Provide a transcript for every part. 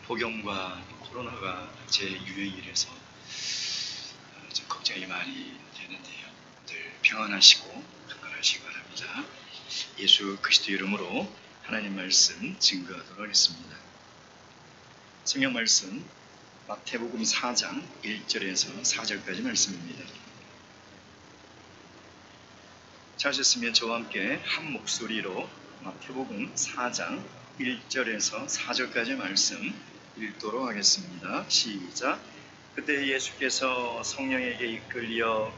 복용과 코로나가 재유행이라서 좀 걱정이 많이 되는데요. 늘 평안하시고 건강하시기 바랍니다. 예수 그리스도 이름으로 하나님 말씀 증거하도록 하겠습니다. 성경 말씀 마태복음 4장 1절에서 4절까지 말씀입니다. 찾으셨으면 저와 함께 한 목소리로 마태복음 4장 1절에서 4절까지 말씀 읽도록 하겠습니다. 시작. 그때 예수께서 성령에게 이끌려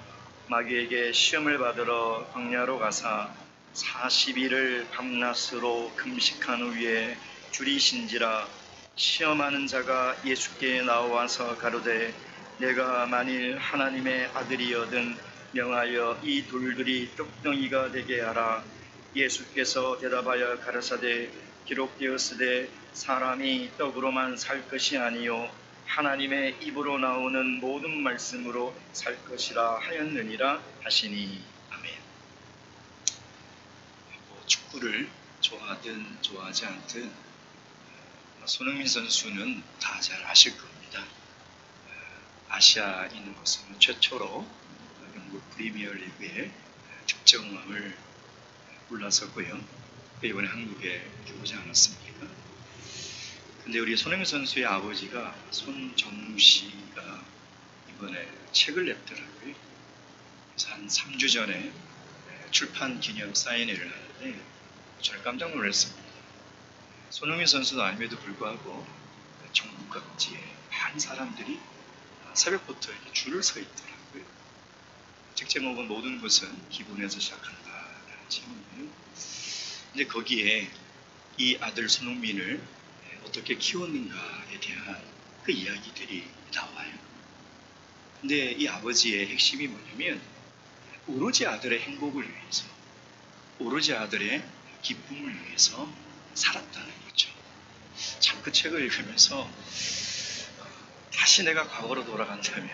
마귀에게 시험을 받으러 광야로 가사 40일을 밤낮으로 금식한 후에 줄이신지라. 시험하는 자가 예수께 나와서 가로되 내가 만일 하나님의 아들이여든 명하여 이 돌들이 떡덩이가 되게 하라. 예수께서 대답하여 가라사대 기록되었으되 사람이 떡으로만 살 것이 아니요 하나님의 입으로 나오는 모든 말씀으로 살 것이라 하였느니라 하시니. 아멘. 축구를 좋아하든 좋아하지 않든 손흥민 선수는 다 잘 아실 겁니다. 아시아에 있는 곳은 최초로 영국 프리미어리그에 득점왕을 올라섰고요. 이번에 한국에 오지 않았습니까? 근데 우리 손흥민 선수의 아버지가 손정우 씨가 이번에 책을 냈더라고요. 그래서 한 3주 전에 출판 기념 사인회를 하는데 저는 깜짝 놀랐습니다. 손흥민 선수도 아님에도 불구하고 전국 각지에 많은 사람들이 새벽부터 이렇게 줄을 서 있더라고요. 책 제목은 모든 것은 기본에서 시작한다라는 제목이에요. 근데 거기에 이 아들 손흥민을 어떻게 키웠는가에 대한 그 이야기들이 나와요. 근데 이 아버지의 핵심이 뭐냐면 오로지 아들의 행복을 위해서, 오로지 아들의 기쁨을 위해서 살았다는 거죠. 참 그 책을 읽으면서 다시 내가 과거로 돌아간다면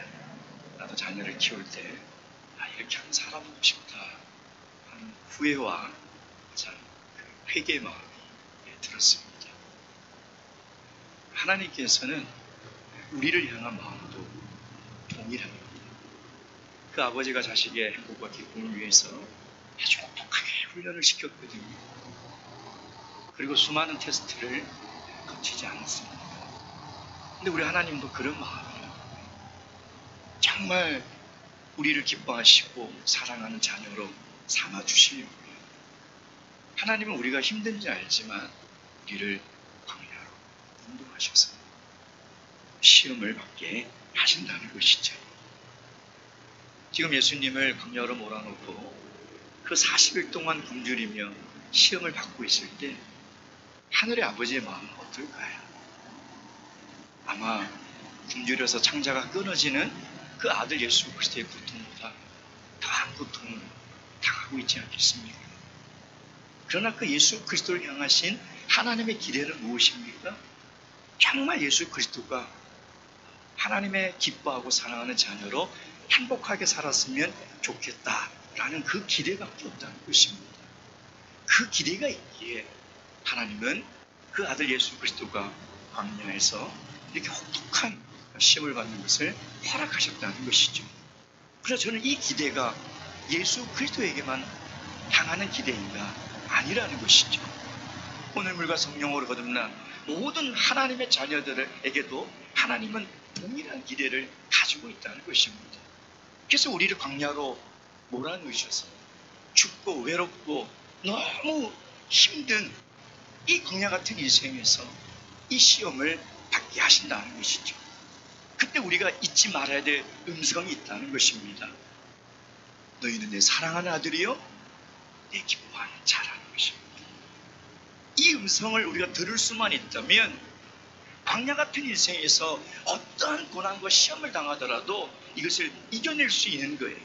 나도 자녀를 키울 때 이렇게 한 살아보고 싶다 하는 후회와 참 회개의 마음이 들었습니다. 하나님께서는 우리를 향한 마음도 동일합니다. 그 아버지가 자식의 행복과 기쁨을 위해서 아주 똑똑하게 훈련을 시켰거든요. 그리고 수많은 테스트를 거치지 않았습니다. 근데 우리 하나님도 그런 마음이에요. 정말 우리를 기뻐하시고 사랑하는 자녀로 삼아주시려고요. 하나님은 우리가 힘든지 알지만 우리를 광야로 인도하셔서 시험을 받게 하신다는 것이죠. 지금 예수님을 광야로 몰아놓고 그 40일 동안 굶주리며 시험을 받고 있을 때 하늘의 아버지의 마음은 어떨까요? 아마 굶주려서 창자가 끊어지는 그 아들 예수 그리스도의 고통보다 더한 고통을 당하고 있지 않겠습니까? 그러나 그 예수 그리스도를 향하신 하나님의 기대는 무엇입니까? 정말 예수 그리스도가 하나님의 기뻐하고 사랑하는 자녀로 행복하게 살았으면 좋겠다라는 그 기대밖에 없다는 것입니다. 그 기대가 있기에 하나님은 그 아들 예수 그리스도가 광야에서 이렇게 혹독한 시험을 받는 것을 허락하셨다는 것이죠. 그래서 저는 이 기대가 예수 그리스도에게만 향하는 기대인가 아니라는 것이죠. 오늘물과 성령으로 거듭난 모든 하나님의 자녀들에게도 하나님은 동일한 기대를 가지고 있다는 것입니다. 그래서 우리를 광야로 몰아넣으셔서 춥고 외롭고 너무 힘든 이 광야 같은 인생에서 이 시험을 받게 하신다는 것이죠. 그때 우리가 잊지 말아야 될 음성이 있다는 것입니다. 너희는 내 사랑하는 아들이요 내 기뻐하는 자라는 것입니다. 이 음성을 우리가 들을 수만 있다면 광야 같은 인생에서 어떠한 고난과 시험을 당하더라도 이것을 이겨낼 수 있는 거예요.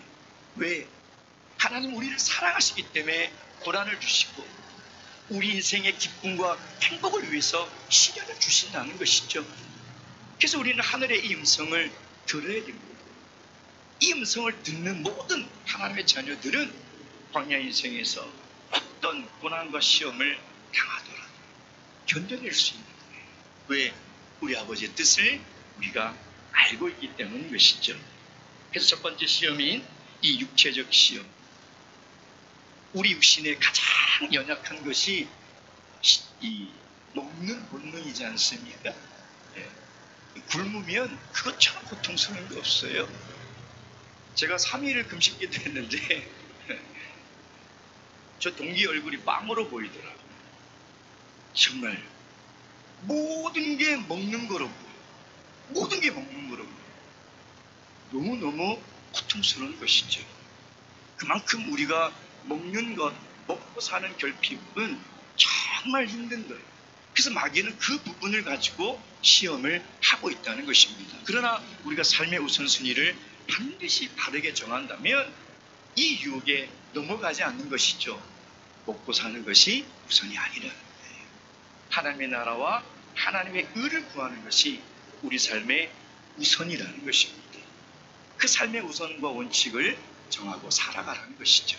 왜? 하나님 우리를 사랑하시기 때문에 고난을 주시고 우리 인생의 기쁨과 행복을 위해서 시련을 주신다는 것이죠. 그래서 우리는 하늘의 이 음성을 들어야 됩니다. 이 음성을 듣는 모든 하나님의 자녀들은 광야 인생에서 어떤 고난과 시험을 당하더라도 견뎌낼 수 있는 거예요. 왜? 우리 아버지의 뜻을 우리가 알고 있기 때문인 것이죠. 그래서 첫 번째 시험인 이 육체적 시험, 우리 육신의 가장 연약한 것이 이 먹는 본능이지 않습니까? 예. 굶으면 그것처럼 고통스러운 게 없어요. 제가 3일을 금식기도 했는데 저 동기 얼굴이 빵으로 보이더라고요. 정말 모든 게 먹는 거로 보여요. 모든 게 먹는 거로 보여요. 너무너무 고통스러운 것이죠. 그만큼 우리가 먹는 것, 먹고 사는 결핍은 정말 힘든 거예요. 그래서 마귀는 그 부분을 가지고 시험을 하고 있다는 것입니다. 그러나 우리가 삶의 우선순위를 반드시 바르게 정한다면 이 유혹에 넘어가지 않는 것이죠. 먹고 사는 것이 우선이 아니라는 거예요. 하나님의 나라와 하나님의 의를 구하는 것이 우리 삶의 우선이라는 것입니다. 그 삶의 우선과 원칙을 정하고 살아가라는 것이죠.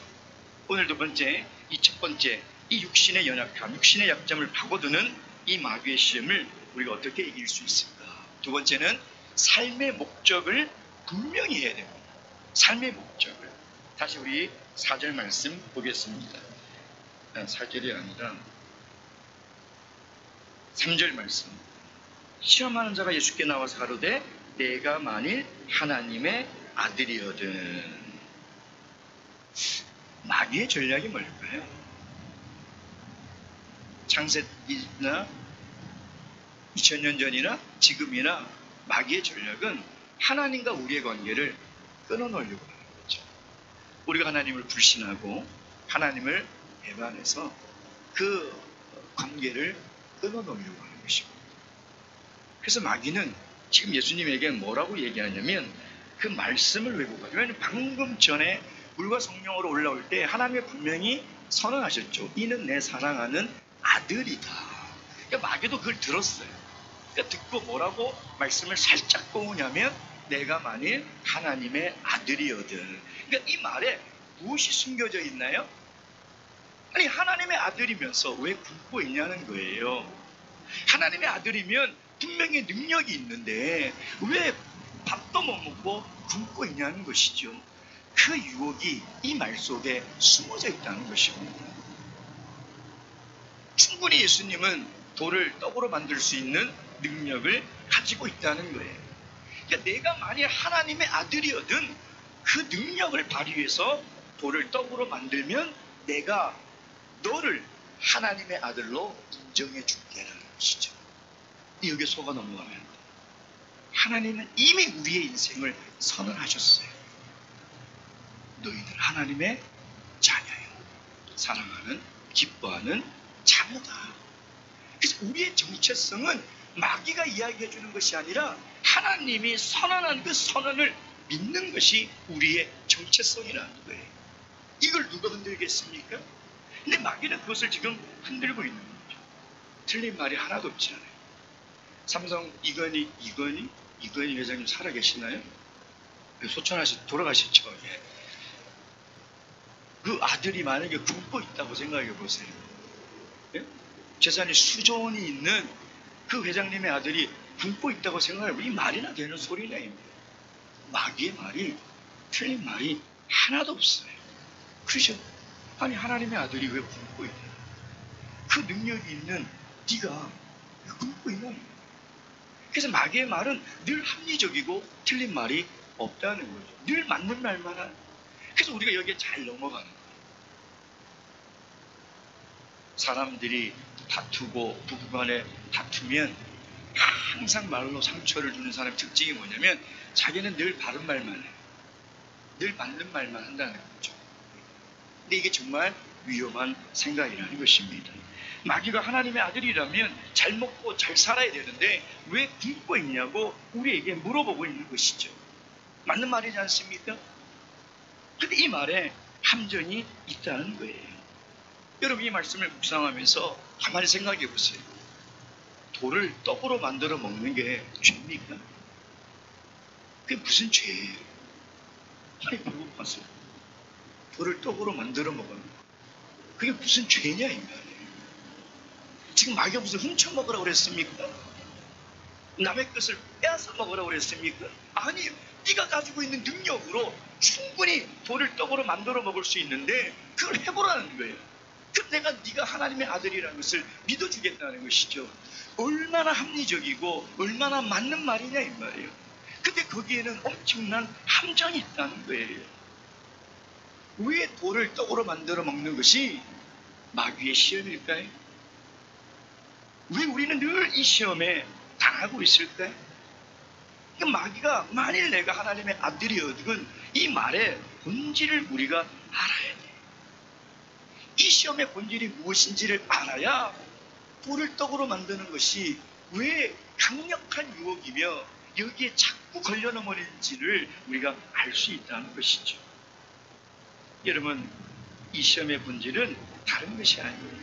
오늘 두 번째, 이 첫 번째, 이 육신의 연약함, 육신의 약점을 파고드는 이 마귀의 시험을 우리가 어떻게 이길 수 있을까? 두 번째는 삶의 목적을 분명히 해야 됩니다. 삶의 목적을. 다시 우리 4절 말씀 보겠습니다. 4절이 아니라 3절 말씀. 시험하는 자가 예수께 나와서 가로되 내가 만일 하나님의 아들이거든. 마귀의 전략이 뭘까요? 창세기나 2000년 전이나 지금이나 마귀의 전략은 하나님과 우리의 관계를 끊어놓으려고 하는 거죠. 우리가 하나님을 불신하고 하나님을 배반해서 그 관계를 끊어놓으려고 하는 것입니다. 그래서 마귀는 지금 예수님에게 뭐라고 얘기하냐면 그 말씀을 왜곡하죠. 왜냐하면 방금 전에 물과 성령으로 올라올 때 하나님이 분명히 선언하셨죠. 이는 내 사랑하는 아들이다. 그러니까 마귀도 그걸 들었어요. 그러니까 듣고 뭐라고 말씀을 살짝 꼬우냐면 내가 만일 하나님의 아들이거든. 그러니까 이 말에 무엇이 숨겨져 있나요? 아니 하나님의 아들이면서 왜 굶고 있냐는 거예요. 하나님의 아들이면 분명히 능력이 있는데 왜 밥도 못 먹고 굶고 있냐는 것이죠. 그 유혹이 이 말 속에 숨어져 있다는 것입니다. 충분히 예수님은 돌을 떡으로 만들 수 있는 능력을 가지고 있다는 거예요. 그러니까 내가 만일 하나님의 아들이거든 그 능력을 발휘해서 돌을 떡으로 만들면 내가 너를 하나님의 아들로 인정해 줄게라는 것이죠. 여기에 속아 넘어가면 하나님은 이미 우리의 인생을 선언하셨어요. 너희들 하나님의 자녀요. 사랑하는, 기뻐하는 자녀다. 그래서 우리의 정체성은 마귀가 이야기해 주는 것이 아니라 하나님이 선언한 그 선언을 믿는 것이 우리의 정체성이라는 거예요. 이걸 누가 흔들겠습니까? 근데 마귀는 그것을 지금 흔들고 있는 거죠. 틀린 말이 하나도 없지 않아요. 삼성 이건희 회장님 살아계시나요? 소천하시 돌아가셨죠. 예. 그 아들이 만약에 굶고 있다고 생각해 보세요. 예? 재산이 수조 원이 있는 그 회장님의 아들이 굶고 있다고 생각하면 이 말이나 되는 소리냐. 마귀의 말이 틀린 말이 하나도 없어요. 그렇죠? 아니 하나님의 아들이 왜 굶고 있냐. 그 능력이 있는 네가 왜 굶고 있냐. 그래서 마귀의 말은 늘 합리적이고 틀린 말이 없다는 거죠. 늘 맞는 말만 하는. 그래서 우리가 여기에 잘 넘어가는 거예요. 사람들이 다투고 부부간에 다투면 항상 말로 상처를 주는 사람의 특징이 뭐냐면 자기는 늘 바른 말만 해요. 늘 맞는 말만 한다는 거죠. 근데 이게 정말 위험한 생각이라는 것입니다. 마귀가 하나님의 아들이라면 잘 먹고 잘 살아야 되는데 왜 굶고 있냐고 우리에게 물어보고 있는 것이죠. 맞는 말이지 않습니까? 근데 이 말에 함정이 있다는 거예요. 여러분 이 말씀을 묵상하면서 가만히 생각해 보세요. 돌을 떡으로 만들어 먹는 게 죄입니까? 그게 무슨 죄예요? 아니 물어봤어요. 돌을 떡으로 만들어 먹으면 그게 무슨 죄냐 이 말이에요. 지금 마귀가 무슨 훔쳐먹으라고 그랬습니까? 남의 것을 빼앗아 먹으라고 그랬습니까? 아니요. 네가 가지고 있는 능력으로 충분히 돌을 떡으로 만들어 먹을 수 있는데 그걸 해보라는 거예요. 그 내가 네가 하나님의 아들이라는 것을 믿어주겠다는 것이죠. 얼마나 합리적이고 얼마나 맞는 말이냐 이 말이에요. 근데 거기에는 엄청난 함정이 있다는 거예요. 왜 돌을 떡으로 만들어 먹는 것이 마귀의 시험일까요? 왜 우리는 늘 이 시험에 당하고 있을까요? 마귀가 만일 내가 하나님의 아들이거든 이 말의 본질을 우리가 알아야 돼. 이 시험의 본질이 무엇인지를 알아야 돌을 떡으로 만드는 것이 왜 강력한 유혹이며 여기에 자꾸 걸려 넘어지는지를 우리가 알 수 있다는 것이죠. 여러분, 이 시험의 본질은 다른 것이 아니에요.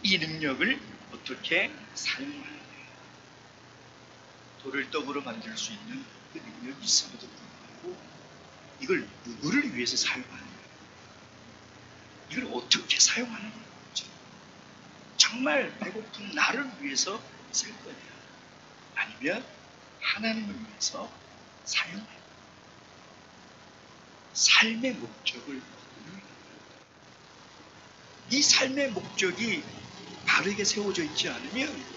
이 능력을 어떻게 사용하느냐. 돌을 떡으로 만들 수 있는 그 능력이 있음에도 불구하고 이걸 누구를 위해서 사용하느냐, 이걸 어떻게 사용하느냐, 정말 배고픈 나를 위해서 쓸 거냐, 아니면 하나님을 위해서 사용할 거냐. 삶의 목적을 이 삶의 목적이 바르게 세워져 있지 않으면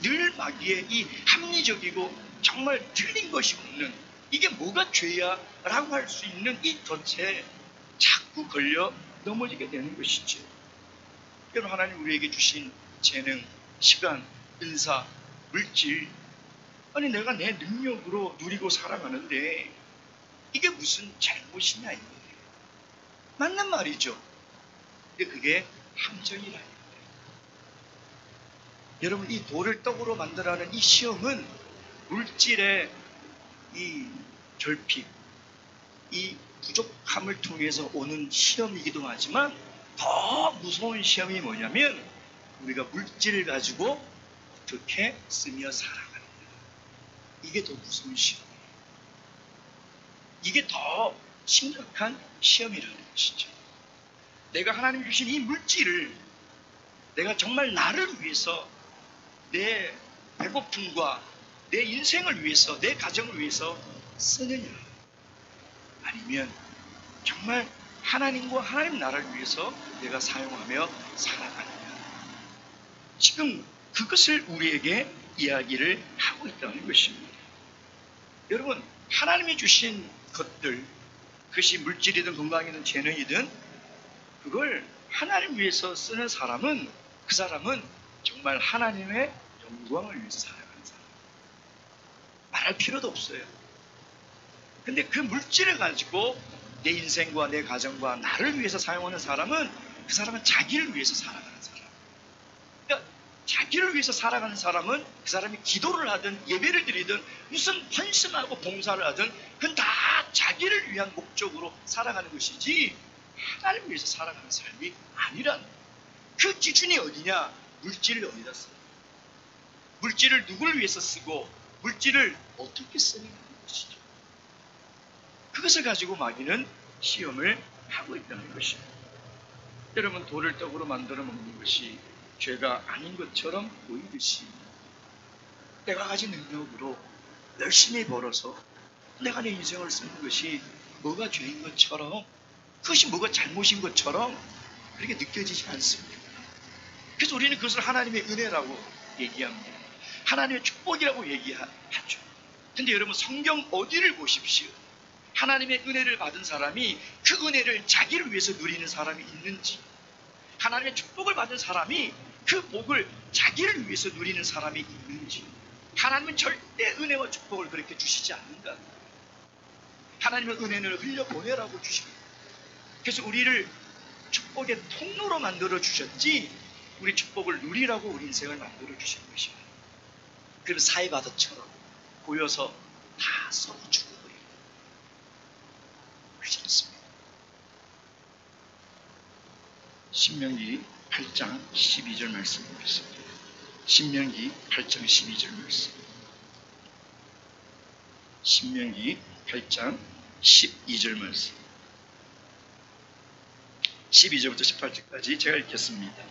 늘 마귀의 이 합리적이고 정말 틀린 것이 없는, 이게 뭐가 죄야 라고 할 수 있는 이 덫에 자꾸 걸려 넘어지게 되는 것이죠. 여러분, 하나님 우리에게 주신 재능, 시간, 은사, 물질, 아니 내가 내 능력으로 누리고 살아가는데 이게 무슨 잘못이냐 이거예요. 맞는 말이죠. 근데 그게 함정이라는 거예요. 여러분, 이 돌을 떡으로 만들어가는 이 시험은 물질의 이 결핍, 이 부족함을 통해서 오는 시험이기도 하지만 더 무서운 시험이 뭐냐면 우리가 물질을 가지고 어떻게 쓰며 살아가는가. 이게 더 무서운 시험이에요. 이게 더 심각한 시험이라는 것이죠. 내가 하나님 주신 이 물질을 내가 정말 나를 위해서, 내 배고픔과 내 인생을 위해서, 내 가정을 위해서 쓰느냐, 아니면 정말 하나님과 하나님 나라를 위해서 내가 사용하며 살아가느냐. 지금 그것을 우리에게 이야기를 하고 있다는 것입니다. 여러분, 하나님이 주신 것들, 그것이 물질이든 건강이든 재능이든 그걸 하나님 위해서 쓰는 사람은, 그 사람은 정말 하나님의 영광을 위해서 살아가는 사람. 말할 필요도 없어요. 근데 그 물질을 가지고 내 인생과 내 가정과 나를 위해서 사용하는 사람은, 그 사람은 자기를 위해서 살아가는 사람. 그러니까 자기를 위해서 살아가는 사람은 그 사람이 기도를 하든 예배를 드리든 무슨 헌신하고 봉사를 하든 그건 다 자기를 위한 목적으로 살아가는 것이지 하나님을 위해서 살아가는 삶이 아니란, 그 기준이 어디냐? 물질을 어디다 쓰고, 물질을 누구를 위해서 쓰고, 물질을 어떻게 쓰는 것이죠. 그것을 가지고 마귀는 시험을 하고 있다는 것입니다. 여러분, 돌을 떡으로 만들어 먹는 것이 죄가 아닌 것처럼 보이듯이 내가 가진 능력으로 열심히 벌어서 내가 내 인생을 쓰는 것이 뭐가 죄인 것처럼, 그것이 뭐가 잘못인 것처럼 그렇게 느껴지지 않습니다. 그래서 우리는 그것을 하나님의 은혜라고 얘기합니다. 하나님의 축복이라고 얘기하죠. 근데 여러분, 성경 어디를 보십시오. 하나님의 은혜를 받은 사람이 그 은혜를 자기를 위해서 누리는 사람이 있는지, 하나님의 축복을 받은 사람이 그 복을 자기를 위해서 누리는 사람이 있는지. 하나님은 절대 은혜와 축복을 그렇게 주시지 않는다. 하나님은 은혜를 흘려보내라고 주십니다. 그래서 우리를 축복의 통로로 만들어 주셨지, 우리 축복을 누리라고 우리 인생을 만들어 주신 것입니다. 그럼 사이바드처럼 보여서 다 썩어 죽어버리고, 그렇지 않습니다. 신명기 8장 12절 말씀 보겠습니다. 신명기 8장 12절 말씀. 신명기 8장 12절 말씀. 12절부터 18절까지 제가 읽겠습니다.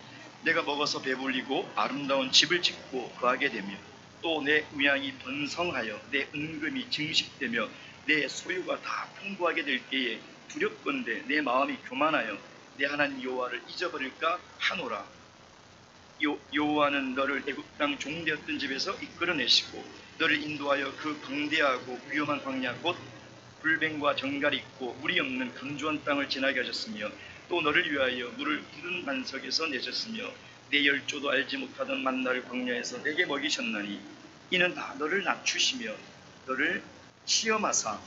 내가 먹어서 배불리고 아름다운 집을 짓고 거하게 되며 또 내 우양이 번성하여 내 은금이 증식되며 내 소유가 다 풍부하게 될 때에 두렵건대 내 마음이 교만하여 내 하나님 여호와를 잊어버릴까 하노라. 여호와는 너를 애굽 땅 종되었던 집에서 이끌어내시고 너를 인도하여 그 광대하고 위험한 광야 곧 불뱀과 정갈이 있고 물이 없는 건조한 땅을 지나게 하셨으며 또 너를 위하여 물을 푸른 반석에서 내셨으며 내 열조도 알지 못하던 만나를 광야에서 내게 먹이셨나니 이는 다 너를 낮추시며 너를 시험하사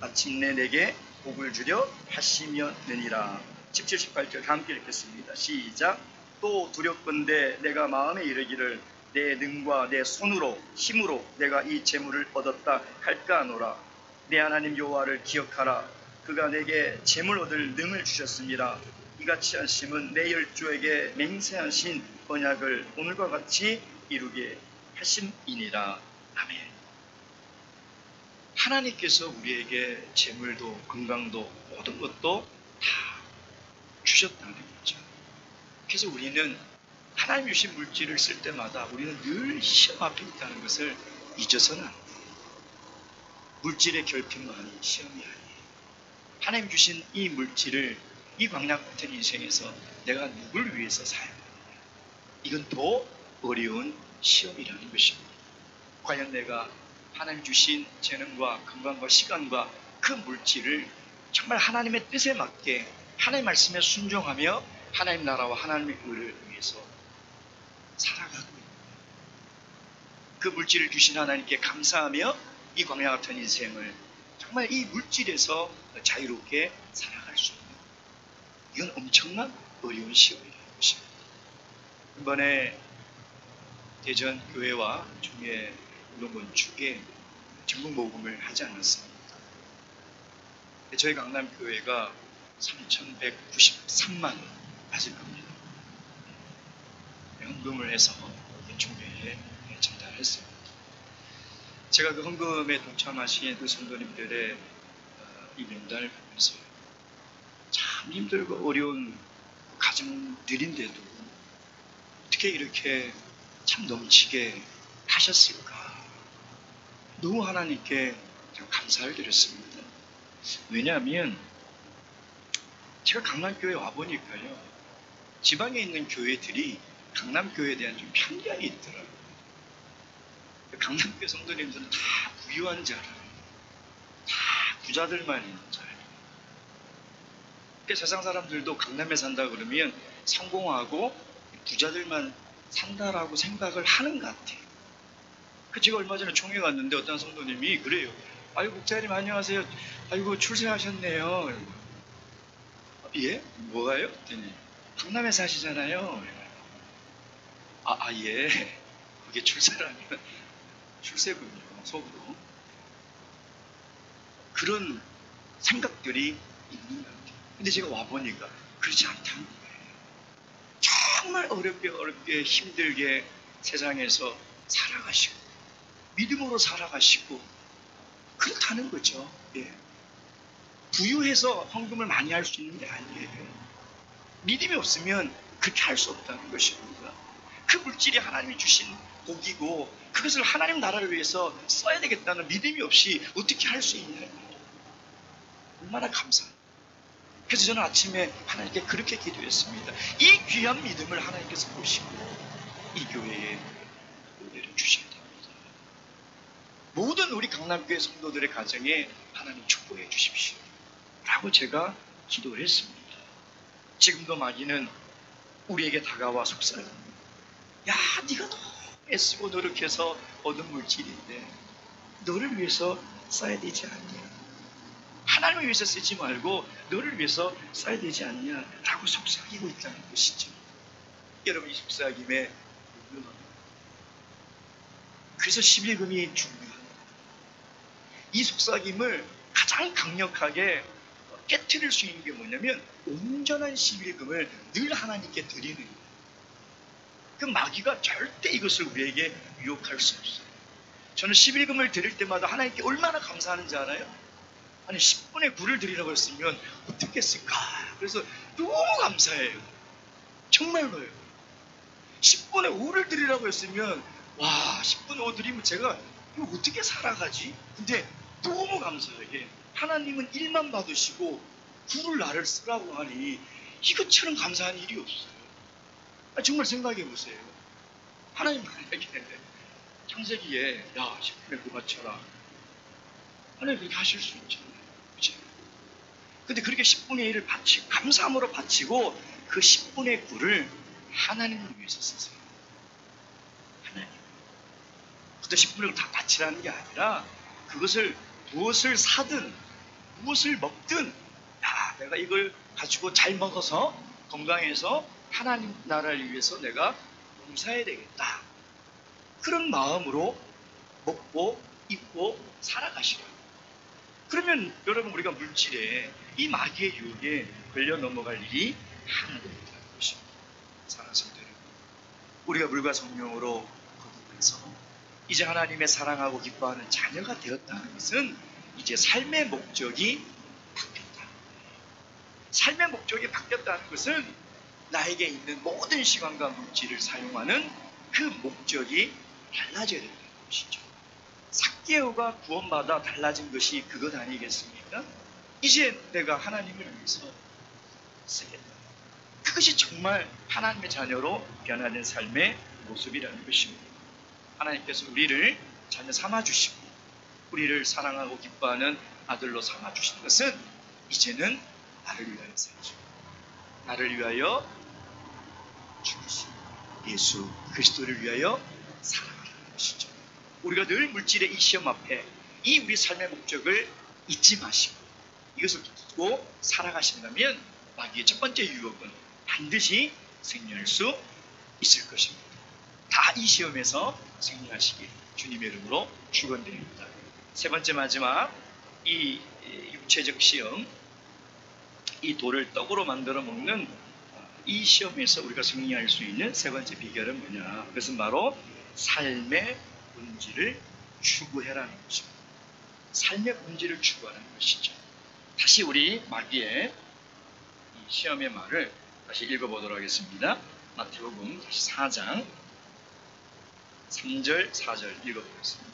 마침내 내게 복을 주려 하시며느니라. 17, 18절 함께 읽겠습니다. 시작. 또 두렵건대 내가 마음에 이르기를 내 능과 내 손으로 힘으로 내가 이 재물을 얻었다 할까 하노라. 내 하나님 여호와를 기억하라. 그가 내게 재물 얻을 능을 주셨습니다. 이같이 하심은 내 열조에게 맹세하신 언약을 오늘과 같이 이루게 하심이니라. 아멘. 하나님께서 우리에게 재물도 건강도 모든 것도 다 주셨다는 거죠. 그래서 우리는 하나님 주신 물질을 쓸 때마다 우리는 늘 시험 앞에 있다는 것을 잊어서는 안 돼요. 물질의 결핍만이 시험이 아니에요. 하나님 주신 이 물질을 이 광야 같은 인생에서 내가 누굴 위해서 사용하느냐, 이건 더 어려운 시험이라는 것입니다. 과연 내가 하나님 주신 재능과 건강과 시간과 그 물질을 정말 하나님의 뜻에 맞게 하나님 말씀에 순종하며 하나님 나라와 하나님의 의를 위해서 살아가고 있는 그 물질을 주신 하나님께 감사하며 이 광야 같은 인생을 정말 이 물질에서 자유롭게 살아갈 수 있는, 이건 엄청난 어려운 시험이라는 것입니다. 이번에 대전 교회와 중에 운동건축에 전국 모금을 하지 않았습니다. 저희 강남교회가 3,193만 원 맞을 겁니다. 헌금을 해서 중교회에 전달했습니다. 제가 그 헌금에 동참하신 그 성도님들의 이 명단을 보면서 참 힘들고 어려운 가정들인데도 어떻게 이렇게 참 넘치게 하셨을까? 너무 하나님께 감사를 드렸습니다. 왜냐하면 제가 강남교회 와보니까요, 지방에 있는 교회들이 강남교회에 대한 좀 편견이 있더라고요. 강남교회 성도님들은 다 부유한 자라, 다 부자들만 있는 자예요. 세상 사람들도 강남에 산다 그러면 성공하고 부자들만 산다라고 생각을 하는 것 같아요. 제가 얼마 전에 총회 갔는데 어떤 성도님이 그래요. 아이고 목사님 안녕하세요. 아이고 출세하셨네요. 예? 뭐가요? 그랬더니 강남에 사시잖아요. 예. 그게 출세라면 출세군요. 속으로. 그런 생각들이 있는 것 같아요. 근데 제가 와보니까 그렇지 않다는 거예요. 정말 어렵게 힘들게 세상에서 살아가시고 믿음으로 살아가시고 그렇다는 거죠. 예. 부유해서 헌금을 많이 할 수 있는 게 아니에요. 믿음이 없으면 그렇게 할 수 없다는 것입니다. 그 물질이 하나님이 주신 복이고 그것을 하나님 나라를 위해서 써야 되겠다는 믿음이 없이 어떻게 할 수 있냐는 거예요. 얼마나 감사합니다. 그래서 저는 아침에 하나님께 그렇게 기도했습니다. 이 귀한 믿음을 하나님께서 보시고 이 교회에 은혜를 주셔야 됩니다. 모든 우리 강남교회 성도들의 가정에 하나님 축복해 주십시오 라고 제가 기도를 했습니다. 지금도 마귀는 우리에게 다가와 속삭입니다. 야, 네가 너무 애쓰고 노력해서 얻은 물질인데 너를 위해서 써야 되지 않냐, 하나님을 위해서 쓰지 말고 너를 위해서 써야 되지 않냐 라고 속삭이고 있다는 것이죠. 여러분, 이 속삭임에 운명합니다. 그래서 11금이 중요합니다. 이 속삭임을 가장 강력하게 깨트릴 수 있는 게 뭐냐면 온전한 11금을 늘 하나님께 드리는 거예요. 그 마귀가 절대 이것을 우리에게 유혹할 수 없어요. 저는 11금을 드릴 때마다 하나님께 얼마나 감사하는지 알아요? 아니 10분의 9를 드리라고 했으면 어떻게 했을까? 그래서 너무 감사해요. 정말로요. 10분의 5를 드리라고 했으면 와, 10분 오드리면 제가 이거 어떻게 살아가지? 근데 너무 감사하게 하나님은 일만 받으시고 구를 나를 쓰라고 하니 이것처럼 감사한 일이 없어요. 정말 생각해 보세요. 하나님 만약에 창세기에 야 10분에 구 바쳐라, 하나님 그렇게 하실 수 있잖아요. 그치? 근데 그렇게 10분의 1을 바치고 감사함으로 바치고 그 10분의 9를 하나님을 위해서 쓰세요. 하나님. 그때 10분의 1을 다 바치라는 게 아니라 그것을 무엇을 사든 무엇을 먹든 야, 내가 이걸 가지고 잘 먹어서 건강해서 하나님 나라를 위해서 내가 봉사해야 되겠다. 그런 마음으로 먹고 입고 살아가시라고. 그러면 여러분 우리가 물질에 이 마귀의 유혹에 걸려 넘어갈 일이 하나도 없다는 것입니다. 사랑하는 성도 여러분, 우리가 물과 성령으로 거듭나서 이제 하나님의 사랑하고 기뻐하는 자녀가 되었다는 것은 이제 삶의 목적이 바뀌었다. 삶의 목적이 바뀌었다는 것은 나에게 있는 모든 시간과 물질을 사용하는 그 목적이 달라져야 된다는 것이죠. 삭개오가 구원받아 달라진 것이 그것 아니겠습니까? 이제 내가 하나님을 위해서 쓰겠다. 그것이 정말 하나님의 자녀로 변화된 삶의 모습이라는 것입니다. 하나님께서 우리를 자녀 삼아주시고 우리를 사랑하고 기뻐하는 아들로 삼아주신 것은 이제는 나를 위하여 살죠. 나를 위하여 죽으시고 예수 그리스도를 위하여 살아가는 것이죠. 우리가 늘 물질의 이 시험 앞에 이 우리 삶의 목적을 잊지 마시고 이것을 두고 살아가신다면 마귀의 첫 번째 유혹은 반드시 승리할 수 있을 것입니다. 다 이 시험에서 승리하시기 주님의 이름으로 축원드립니다. 세 번째 마지막 이 육체적 시험, 이 돌을 떡으로 만들어 먹는 이 시험에서 우리가 승리할 수 있는 세 번째 비결은 뭐냐? 그것은 바로 삶의 본질을 추구해라는 것입니다. 삶의 본질을 추구하는 것이죠. 다시 우리 마귀의 이 시험의 말을 다시 읽어보도록 하겠습니다. 마태복음 다시 4장 3절 4절 읽어보겠습니다.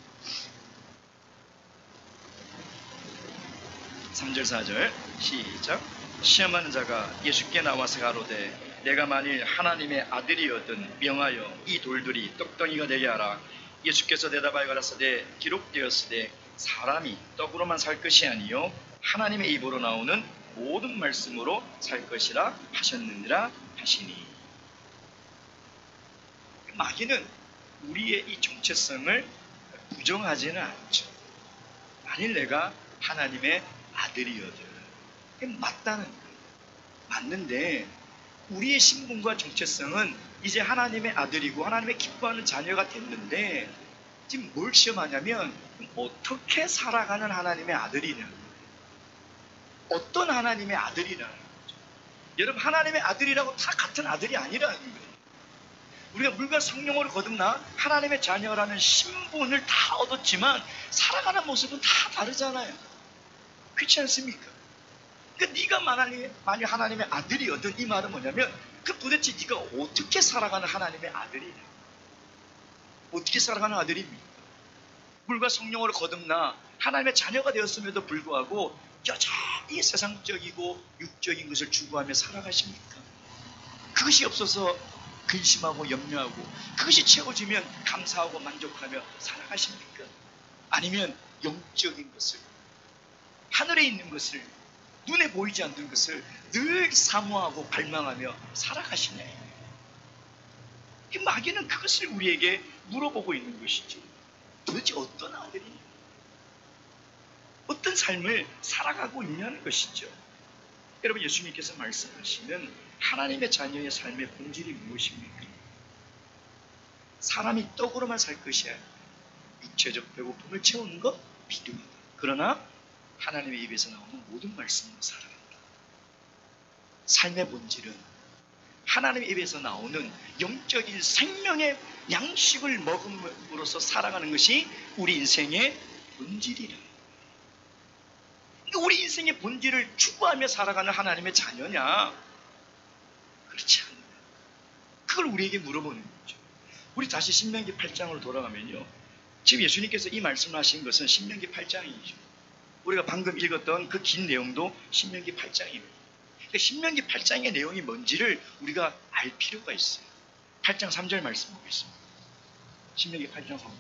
3절 4절 시작. 시험하는 자가 예수께 나와서 가로되 내가 만일 하나님의 아들이거든 명하여 이 돌들이 떡덩이가 되게 하라. 예수께서 대답하여 가라사대 기록되었으되 사람이 떡으로만 살 것이 아니요 하나님의 입으로 나오는 모든 말씀으로 살 것이라 하셨느니라 하시니. 마귀는 우리의 이 정체성을 부정하지는 않죠. 만일 내가 하나님의 아들이거든, 맞다는 거예요. 맞는데 우리의 신분과 정체성은 이제 하나님의 아들이고 하나님의 기뻐하는 자녀가 됐는데 지금 뭘 시험하냐면 어떻게 살아가는 하나님의 아들이냐, 어떤 하나님의 아들이라는 거죠. 여러분 하나님의 아들이라고 다 같은 아들이 아니라는 거예요. 우리가 물과 성령으로 거듭나 하나님의 자녀라는 신분을 다 얻었지만 살아가는 모습은 다 다르잖아요. 그렇지 않습니까? 그러니까 네가 만약 하나님의 아들이거든, 이 말은 뭐냐면 그 도대체 네가 어떻게 살아가는 하나님의 아들이냐, 어떻게 살아가는 아들입니까? 물과 성령으로 거듭나 하나님의 자녀가 되었음에도 불구하고 여전히 세상적이고 육적인 것을 추구하며 살아가십니까? 그것이 없어서 근심하고 염려하고 그것이 채워지면 감사하고 만족하며 살아가십니까? 아니면 영적인 것을, 하늘에 있는 것을, 눈에 보이지 않는 것을 늘 사모하고 갈망하며 살아가시냐. 마귀는 그것을 우리에게 물어보고 있는 것이죠. 도대체 어떤 아들이냐, 어떤 삶을 살아가고 있냐는 것이죠. 여러분 예수님께서 말씀하시는 하나님의 자녀의 삶의 본질이 무엇입니까? 사람이 떡으로만 살 것이 아니라 육체적 배고픔을 채우는 것 필요하다. 그러나 하나님의 입에서 나오는 모든 말씀으로 살아간다. 삶의 본질은 하나님의 입에서 나오는 영적인 생명의 양식을 먹음으로써 살아가는 것이 우리 인생의 본질이라. 우리 인생의 본질을 추구하며 살아가는 하나님의 자녀냐? 그렇지 않다. 그걸 우리에게 물어보는 거죠. 우리 다시 신명기 8장으로 돌아가면요, 지금 예수님께서 이 말씀을 하신 것은 신명기 8장이죠. 우리가 방금 읽었던 그 긴 내용도 신명기 8장입니다. 그러니까 신명기 8장의 내용이 뭔지를 우리가 알 필요가 있어요. 8장 3절 말씀 보겠습니다. 신명기 8장 3절.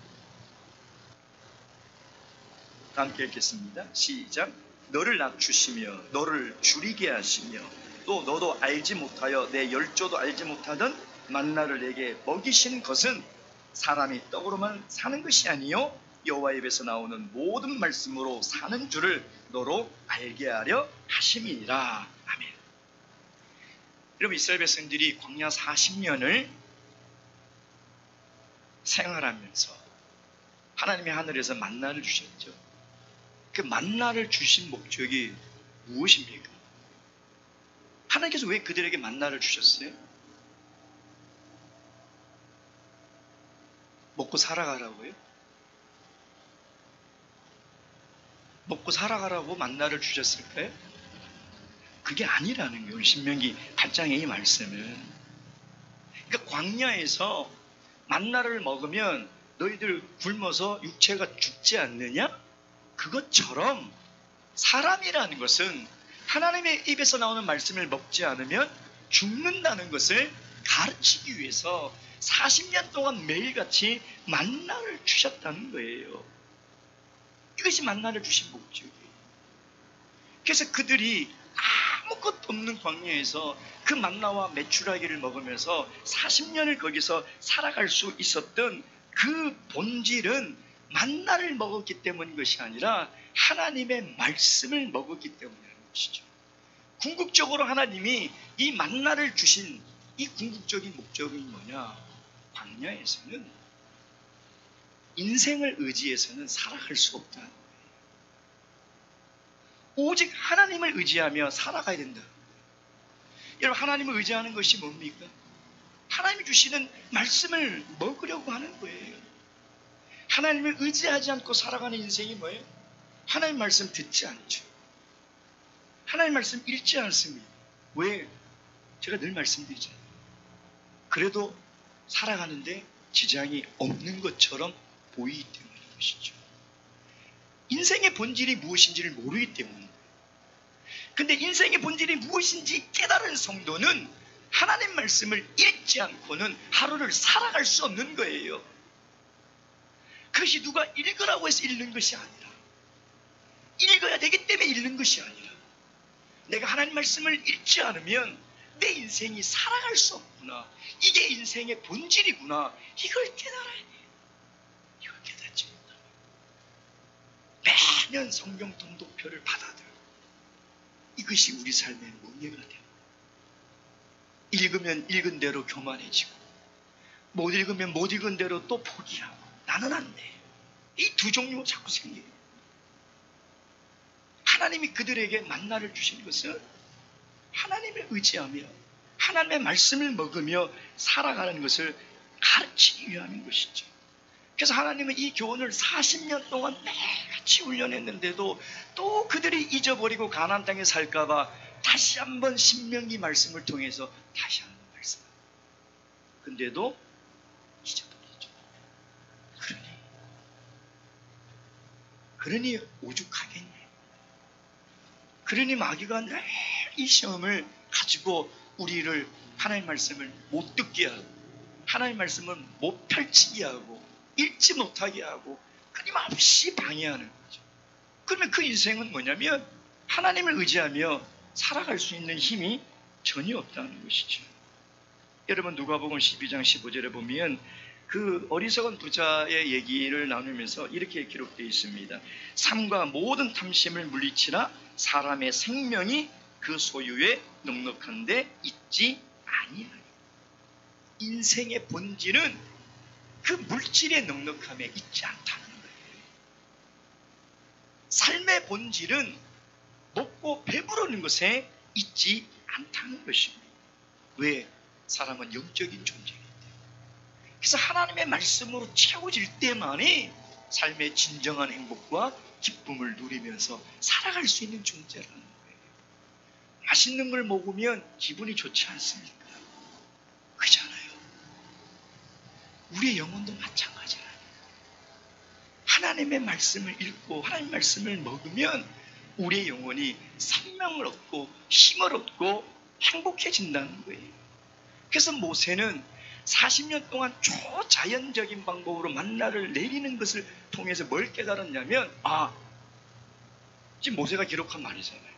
함께 읽겠습니다. 시작. 너를 낮추시며 너를 줄이게 하시며 또 너도 알지 못하여 내 열조도 알지 못하던 만나를 내게 먹이신 것은 사람이 떡으로만 사는 것이 아니요 여호와의 입에서 나오는 모든 말씀으로 사는 줄을 너로 알게 하려 하심이니라. 아멘. 여러분, 이스라엘 백성들이 광야 40년을 생활하면서 하나님의 하늘에서 만나를 주셨죠. 그 만나를 주신 목적이 무엇입니까? 하나님께서 왜 그들에게 만나를 주셨어요? 먹고 살아가라고요? 먹고 살아가라고 만나를 주셨을까요? 그게 아니라는 거예요. 신명기 8장의 이 말씀은. 그러니까 광야에서 만나를 먹으면 너희들 굶어서 육체가 죽지 않느냐? 그것처럼 사람이라는 것은 하나님의 입에서 나오는 말씀을 먹지 않으면 죽는다는 것을 가르치기 위해서 40년 동안 매일같이 만나를 주셨다는 거예요. 이것이 만나를 주신 목적이에요. 그래서 그들이 아무것도 없는 광야에서 그 만나와 메추라기를 먹으면서 40년을 거기서 살아갈 수 있었던 그 본질은 만나를 먹었기 때문인 것이 아니라 하나님의 말씀을 먹었기 때문이라는 것이죠. 궁극적으로 하나님이 이 만나를 주신 이 궁극적인 목적은 뭐냐? 광야에서는 인생을 의지해서는 살아갈 수 없다. 오직 하나님을 의지하며 살아가야 된다. 여러분, 하나님을 의지하는 것이 뭡니까? 하나님이 주시는 말씀을 먹으려고 하는 거예요. 하나님을 의지하지 않고 살아가는 인생이 뭐예요? 하나님 말씀 듣지 않죠. 하나님 말씀 읽지 않습니다. 왜? 제가 늘 말씀드리잖아요. 그래도 살아가는데 지장이 없는 것처럼 보이기 때문인 것이죠. 인생의 본질이 무엇인지를 모르기 때문입니다. 근데 인생의 본질이 무엇인지 깨달은 성도는 하나님 말씀을 읽지 않고는 하루를 살아갈 수 없는 거예요. 그것이 누가 읽으라고 해서 읽는 것이 아니라, 읽어야 되기 때문에 읽는 것이 아니라, 내가 하나님 말씀을 읽지 않으면 내 인생이 살아갈 수 없구나, 이게 인생의 본질이구나, 이걸 깨달아야 돼요. 이걸 깨닫지 못하면 매년 성경 통독표를 받아들고 이것이 우리 삶의 문제가 돼요. 읽으면 읽은 대로 교만해지고, 못 읽으면 못 읽은 대로 또 포기하고, 나는 안 돼. 이 두 종류가 자꾸 생겨요. 하나님이 그들에게 만나를 주신 것은 하나님을 의지하며 하나님의 말씀을 먹으며 살아가는 것을 가르치기 위함인 것이죠. 그래서 하나님은 이 교훈을 40년 동안 매일같이 훈련했는데도 또 그들이 잊어버리고 가나안 땅에 살까봐 다시 한번 신명기 말씀을 통해서 다시 한번 말씀. 근데도 잊어버리죠. 그러니 오죽하겠냐. 그러니 마귀가 늘 이 시험을 가지고 우리를 하나님 말씀을 못 듣게 하고, 하나님 말씀을 못 펼치게 하고, 읽지 못하게 하고, 끊임없이 방해하는 거죠. 그러면 그 인생은 뭐냐면 하나님을 의지하며 살아갈 수 있는 힘이 전혀 없다는 것이죠. 여러분, 누가복음 12장 15절에 보면 그 어리석은 부자의 얘기를 나누면서 이렇게 기록되어 있습니다. 삶과 모든 탐심을 물리치라 사람의 생명이 그 소유에 넉넉한데 있지 아니하니. 인생의 본질은 그 물질의 넉넉함에 있지 않다는 거예요. 삶의 본질은 먹고 배부르는 것에 있지 않다는 것입니다. 왜? 사람은 영적인 존재이기 때문에. 그래서 하나님의 말씀으로 채워질 때만이 삶의 진정한 행복과 기쁨을 누리면서 살아갈 수 있는 존재라는 거예요. 맛있는 걸 먹으면 기분이 좋지 않습니까? 그렇잖아요. 우리의 영혼도 마찬가지라. 하나님의 말씀을 읽고 하나님의 말씀을 먹으면 우리의 영혼이 생명을 얻고 힘을 얻고 행복해진다는 거예요. 그래서 모세는 40년 동안 초자연적인 방법으로 만나를 내리는 것을 통해서 뭘 깨달았냐면, 지금 모세가 기록한 말이잖아요.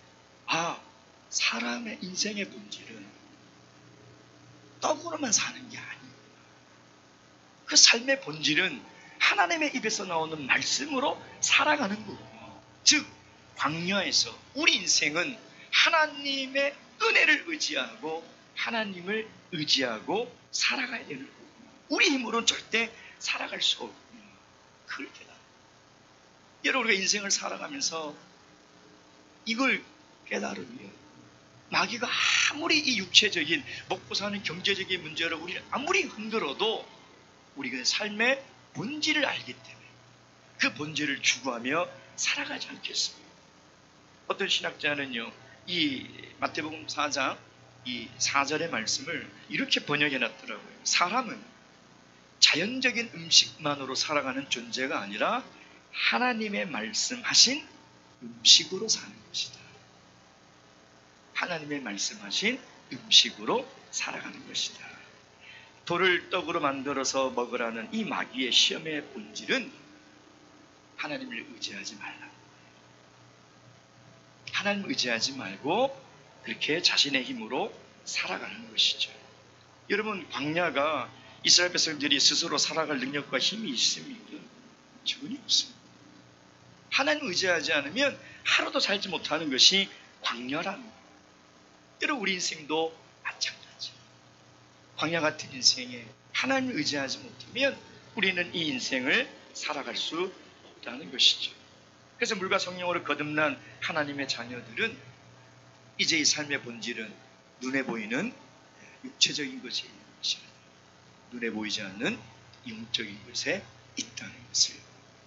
사람의 인생의 본질은 떡으로만 사는 게 아니에요. 그 삶의 본질은 하나님의 입에서 나오는 말씀으로 살아가는 거고요. 즉 광야에서 우리 인생은 하나님의 은혜를 의지하고 하나님을 의지하고 살아가야 되는 거고요. 우리 힘으로는 절대 살아갈 수 없고요. 그걸 깨달아요. 여러분, 우리가 인생을 살아가면서 이걸 깨달으면 마귀가 아무리 이 육체적인 먹고 사는 경제적인 문제를 우리를 아무리 흔들어도 우리가 삶의 본질을 알기 때문에 그 본질을 추구하며 살아가지 않겠습니까? 어떤 신학자는요, 이 마태복음 4장 이 4절의 말씀을 이렇게 번역해 놨더라고요. 사람은 자연적인 음식만으로 살아가는 존재가 아니라 하나님의 말씀하신 음식으로 사는 것이다. 하나님의 말씀하신 음식으로 살아가는 것이다. 돌을 떡으로 만들어서 먹으라는 이 마귀의 시험의 본질은 하나님을 의지하지 말라. 하나님을 의지하지 말고 그렇게 자신의 힘으로 살아가는 것이죠. 여러분, 광야가 이스라엘 백성들이 스스로 살아갈 능력과 힘이 있습니까? 전혀 없습니다. 하나님을 의지하지 않으면 하루도 살지 못하는 것이 광야랍니다. 여러분, 우리 인생도 마찬가지예요. 광야 같은 인생에 하나님을 의지하지 못하면 우리는 이 인생을 살아갈 수 없다는 것이죠. 그래서 물과 성령으로 거듭난 하나님의 자녀들은 이제 이 삶의 본질은 눈에 보이는 육체적인 것에 있는 것이 아니라 눈에 보이지 않는 영적인 것에 있다는 것을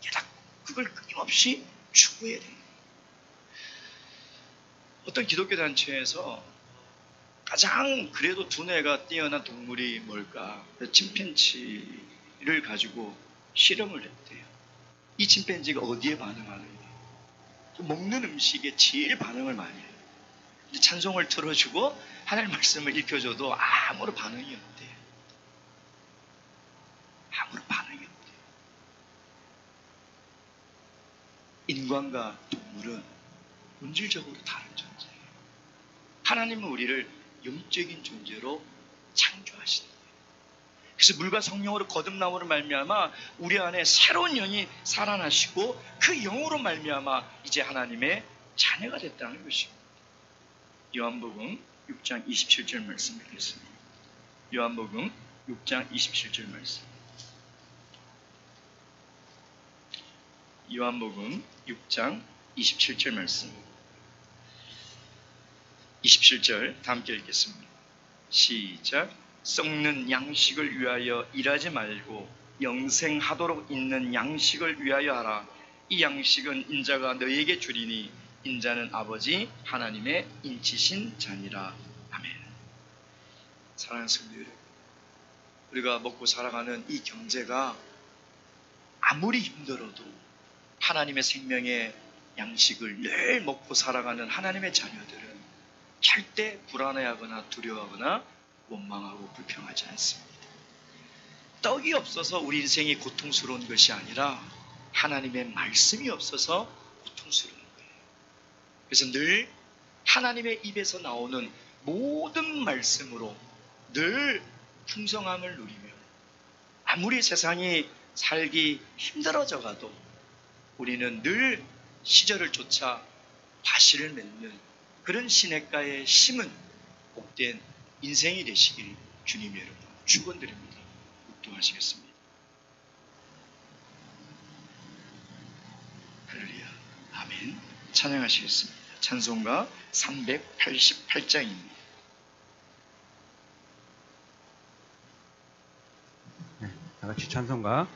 깨닫고 그걸 끊임없이 추구해야 됩니다. 어떤 기독교 단체에서 가장 그래도 두뇌가 뛰어난 동물이 뭘까? 침팬지를 가지고 실험을 했대요. 이 침팬지가 어디에 반응하는가? 먹는 음식에 제일 반응을 많이 해요. 근데 찬송을 틀어주고 하나님 말씀을 읽혀줘도 아무런 반응이 없대요. 아무런 반응이 없대요. 인간과 동물은 본질적으로 다른 존재예요. 하나님은 우리를 영적인 존재로 창조하신 거예요. 그래서 물과 성령으로 거듭남으로 말미암아 우리 안에 새로운 영이 살아나시고 그 영으로 말미암아 이제 하나님의 자녀가 됐다는 것입니다. 요한복음 6장 27절 말씀 읽겠습니다. 요한복음 6장 27절 말씀. 요한복음 6장 27절 말씀. 27절 다 함께 읽겠습니다. 시작. 썩는 양식을 위하여 일하지 말고 영생하도록 있는 양식을 위하여 하라. 이 양식은 인자가 너희에게 주리니 인자는 아버지 하나님의 인치신 자니라. 아멘. 사랑하는 성도 여러분, 우리가 먹고 살아가는 이 경제가 아무리 힘들어도 하나님의 생명의 양식을 늘 먹고 살아가는 하나님의 자녀들은 절대 불안해하거나 두려워하거나 원망하고 불평하지 않습니다. 떡이 없어서 우리 인생이 고통스러운 것이 아니라 하나님의 말씀이 없어서 고통스러운 거예요. 그래서 늘 하나님의 입에서 나오는 모든 말씀으로 늘 풍성함을 누리며 아무리 세상이 살기 힘들어져 가도 우리는 늘 시절을 쫓아 과실을 맺는 그런 시냇가에 심은 복된 인생이 되시길 주님 여러분 축원드립니다. 묵도하시겠습니다. 할렐루야. 아멘. 찬양하시겠습니다. 찬송가 388장입니다. 네, 다 같이 찬송가